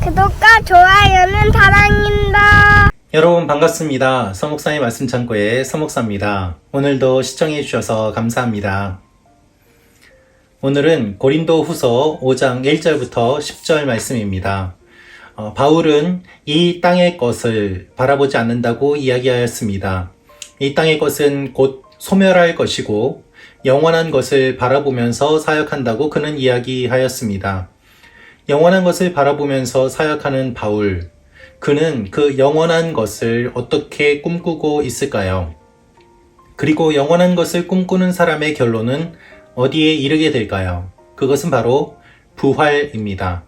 구독과 좋아요는 사랑입니다. 여러분 반갑습니다. 서목사의 말씀 창고의 서목사입니다. 오늘도 시청해 주셔서 감사합니다. 오늘은 고린도 후서 5장 1절부터 10절 말씀입니다. 바울은 이 땅의 것을 바라보지 않는다고 이야기하였습니다. 이 땅의 것은 곧 소멸할 것이고 영원한 것을 바라보면서 사역한다고 그는 이야기하였습니다. 영원한 것을 바라보면서 사역하는 바울, 그는 그 영원한 것을 어떻게 꿈꾸고 있을까요? 그리고 영원한 것을 꿈꾸는 사람의 결론은 어디에 이르게 될까요? 그것은 바로 부활입니다.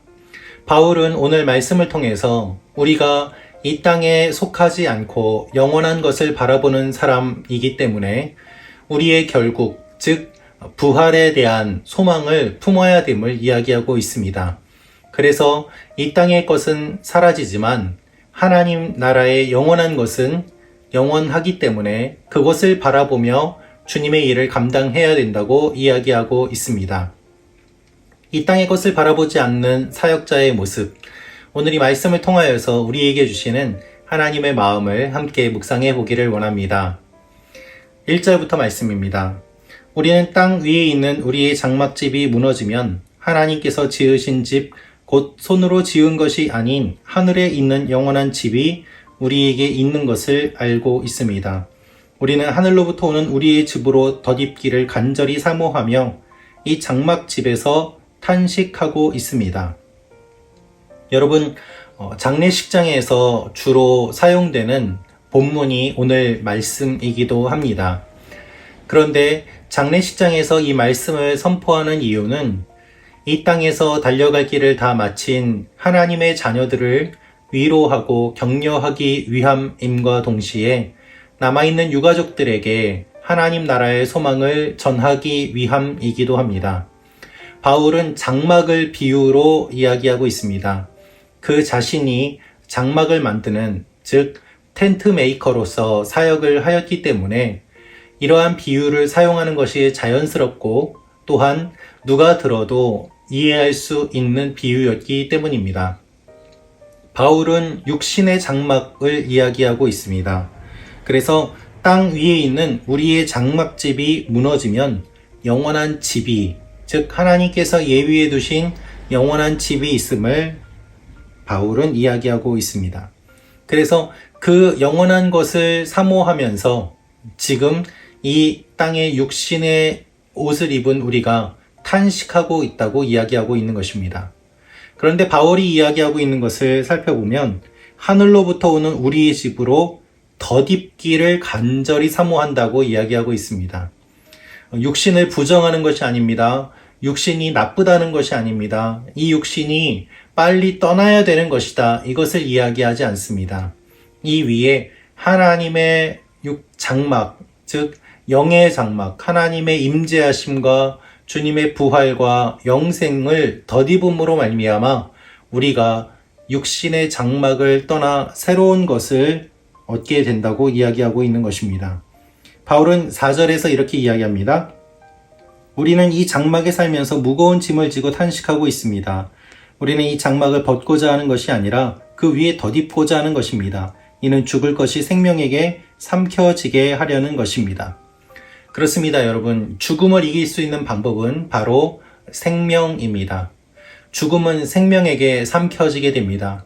바울은 오늘 말씀을 통해서 우리가 이 땅에 속하지 않고 영원한 것을 바라보는 사람이기 때문에 우리의 결국, 즉 부활에 대한 소망을 품어야 됨을 이야기하고 있습니다. 그래서 이 땅의 것은 사라지지만 하나님 나라의 영원한 것은 영원하기 때문에 그것을 바라보며 주님의 일을 감당해야 된다고 이야기하고 있습니다. 이 땅의 것을 바라보지 않는 사역자의 모습, 오늘 이 말씀을 통하여서 우리에게 주시는 하나님의 마음을 함께 묵상해 보기를 원합니다. 1절부터 말씀입니다. 우리는 땅 위에 있는 우리의 장막집이 무너지면 하나님께서 지으신 집, 곧 손으로 지은 것이 아닌 하늘에 있는 영원한 집이 우리에게 있는 것을 알고 있습니다. 우리는 하늘로부터 오는 우리의 집으로 덧입기를 간절히 사모하며 이 장막집에서 탄식하고 있습니다. 여러분, 장례식장에서 주로 사용되는 본문이 오늘 말씀이기도 합니다. 그런데 장례식장에서 이 말씀을 선포하는 이유는 이 땅에서 달려갈 길을 다 마친 하나님의 자녀들을 위로하고 격려하기 위함임과 동시에 남아있는 유가족들에게 하나님 나라의 소망을 전하기 위함이기도 합니다. 바울은 장막을 비유로 이야기하고 있습니다. 그 자신이 장막을 만드는, 즉 텐트 메이커로서 사역을 하였기 때문에 이러한 비유를 사용하는 것이 자연스럽고 또한 누가 들어도 이해할 수 있는 비유였기 때문입니다. 바울은 육신의 장막을 이야기하고 있습니다. 그래서 땅 위에 있는 우리의 장막집이 무너지면 영원한 집이, 즉 하나님께서 예비해 두신 영원한 집이 있음을 바울은 이야기하고 있습니다. 그래서 그 영원한 것을 사모하면서 지금 이 땅의 육신의 옷을 입은 우리가 탄식하고 있다고 이야기하고 있는 것입니다. 그런데 바울이 이야기하고 있는 것을 살펴보면 하늘로부터 오는 우리의 집으로 덧입기를 간절히 사모한다고 이야기하고 있습니다. 육신을 부정하는 것이 아닙니다. 육신이 나쁘다는 것이 아닙니다. 이 육신이 빨리 떠나야 되는 것이다. 이것을 이야기하지 않습니다. 이 위에 하나님의 장막, 즉 영의 장막, 하나님의 임재하심과 주님의 부활과 영생을 덧입음으로 말미암아 우리가 육신의 장막을 떠나 새로운 것을 얻게 된다고 이야기하고 있는 것입니다. 바울은 4절에서 이렇게 이야기합니다. 우리는 이 장막에 살면서 무거운 짐을 지고 탄식하고 있습니다. 우리는 이 장막을 벗고자 하는 것이 아니라 그 위에 덧입고자 하는 것입니다. 이는 죽을 것이 생명에게 삼켜지게 하려는 것입니다. 그렇습니다, 여러분. 죽음을 이길 수 있는 방법은 바로 생명입니다. 죽음은 생명에게 삼켜지게 됩니다.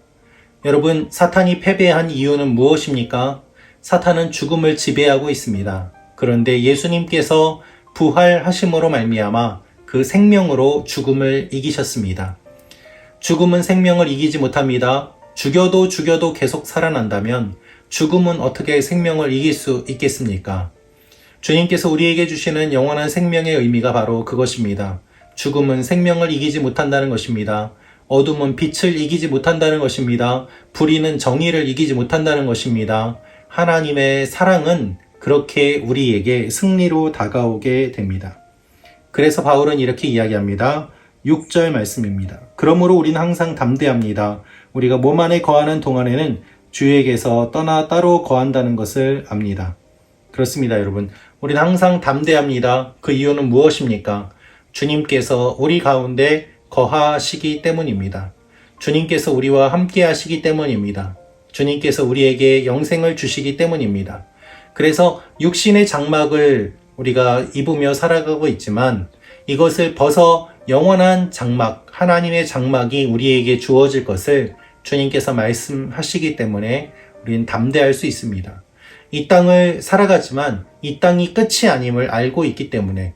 여러분, 사탄이 패배한 이유는 무엇입니까? 사탄은 죽음을 지배하고 있습니다. 그런데 예수님께서 부활하심으로 말미암아 그 생명으로 죽음을 이기셨습니다. 죽음은 생명을 이기지 못합니다. 죽여도 계속 살아난다면 죽음은 어떻게 생명을 이길 수 있겠습니까? 주님께서 우리에게 주시는 영원한 생명의 의미가 바로 그것입니다. 죽음은 생명을 이기지 못한다는 것입니다. 어둠은 빛을 이기지 못한다는 것입니다. 불의는 정의를 이기지 못한다는 것입니다. 하나님의 사랑은 그렇게 우리에게 승리로 다가오게 됩니다. 그래서 바울은 이렇게 이야기합니다. 6절 말씀입니다. 그러므로 우리는 항상 담대합니다. 우리가 몸 안에 거하는 동안에는 주에게서 떠나 따로 거한다는 것을 압니다. 그렇습니다, 여러분. 우리는 항상 담대합니다. 그 이유는 무엇입니까? 주님께서 우리 가운데 거하시기 때문입니다. 주님께서 우리와 함께 하시기 때문입니다. 주님께서 우리에게 영생을 주시기 때문입니다. 그래서 육신의 장막을 우리가 입으며 살아가고 있지만 이것을 벗어 영원한 장막, 하나님의 장막이 우리에게 주어질 것을 주님께서 말씀하시기 때문에 우리는 담대할 수 있습니다. 이 땅을 살아가지만 이 땅이 끝이 아님을 알고 있기 때문에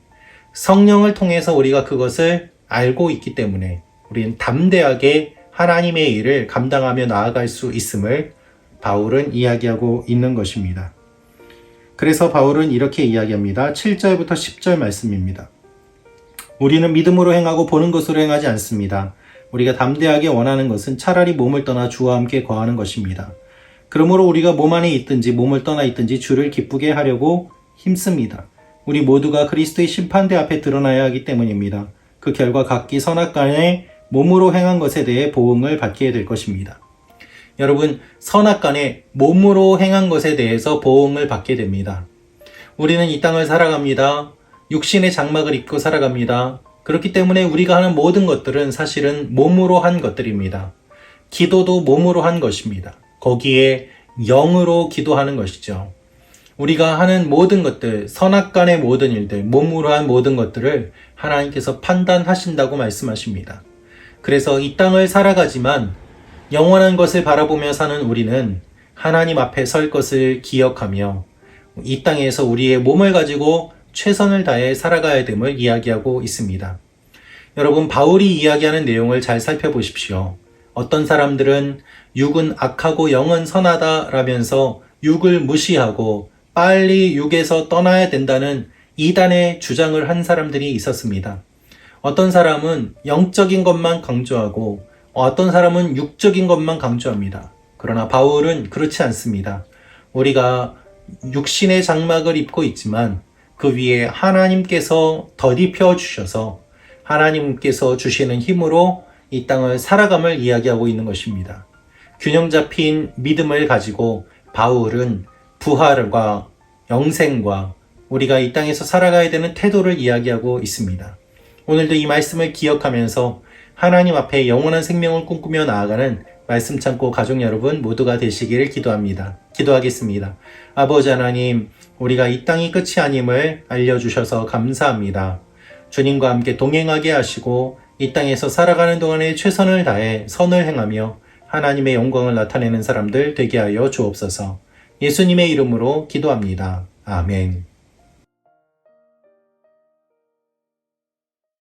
성령을 통해서 우리가 그것을 알고 있기 때문에 우리는 담대하게 하나님의 일을 감당하며 나아갈 수 있음을 바울은 이야기하고 있는 것입니다. 그래서 바울은 이렇게 이야기합니다. 7절부터 10절 말씀입니다. 우리는 믿음으로 행하고 보는 것으로 행하지 않습니다. 우리가 담대하게 원하는 것은 차라리 몸을 떠나 주와 함께 거하는 것입니다. 그러므로 우리가 몸 안에 있든지 몸을 떠나 있든지 주를 기쁘게 하려고 힘씁니다. 우리 모두가 그리스도의 심판대 앞에 드러나야 하기 때문입니다. 그 결과 각기 선악간에 몸으로 행한 것에 대해 보응을 받게 될 것입니다. 여러분, 선악간에 몸으로 행한 것에 대해서 보응을 받게 됩니다. 우리는 이 땅을 살아갑니다. 육신의 장막을 입고 살아갑니다. 그렇기 때문에 우리가 하는 모든 것들은 사실은 몸으로 한 것들입니다. 기도도 몸으로 한 것입니다. 거기에 영으로 기도하는 것이죠. 우리가 하는 모든 것들, 선악간의 모든 일들, 몸으로 한 모든 것들을 하나님께서 판단하신다고 말씀하십니다. 그래서 이 땅을 살아가지만 영원한 것을 바라보며 사는 우리는 하나님 앞에 설 것을 기억하며 이 땅에서 우리의 몸을 가지고 최선을 다해 살아가야 됨을 이야기하고 있습니다. 여러분, 바울이 이야기하는 내용을 잘 살펴보십시오. 어떤 사람들은 육은 악하고 영은 선하다 라면서 육을 무시하고 빨리 육에서 떠나야 된다는 이단의 주장을 한 사람들이 있었습니다. 어떤 사람은 영적인 것만 강조하고 어떤 사람은 육적인 것만 강조합니다. 그러나 바울은 그렇지 않습니다. 우리가 육신의 장막을 입고 있지만 그 위에 하나님께서 덧입혀 주셔서 하나님께서 주시는 힘으로 이 땅을 살아감을 이야기하고 있는 것입니다. 균형 잡힌 믿음을 가지고 바울은 부활과 영생과 우리가 이 땅에서 살아가야 되는 태도를 이야기하고 있습니다. 오늘도 이 말씀을 기억하면서 하나님 앞에 영원한 생명을 꿈꾸며 나아가는 말씀 참고 가족 여러분 모두가 되시기를 기도합니다. 기도하겠습니다. 아버지 하나님, 우리가 이 땅이 끝이 아님을 알려주셔서 감사합니다. 주님과 함께 동행하게 하시고 이 땅에서 살아가는 동안에 최선을 다해 선을 행하며 하나님의 영광을 나타내는 사람들 되게 하여 주옵소서. 예수님의 이름으로 기도합니다. 아멘.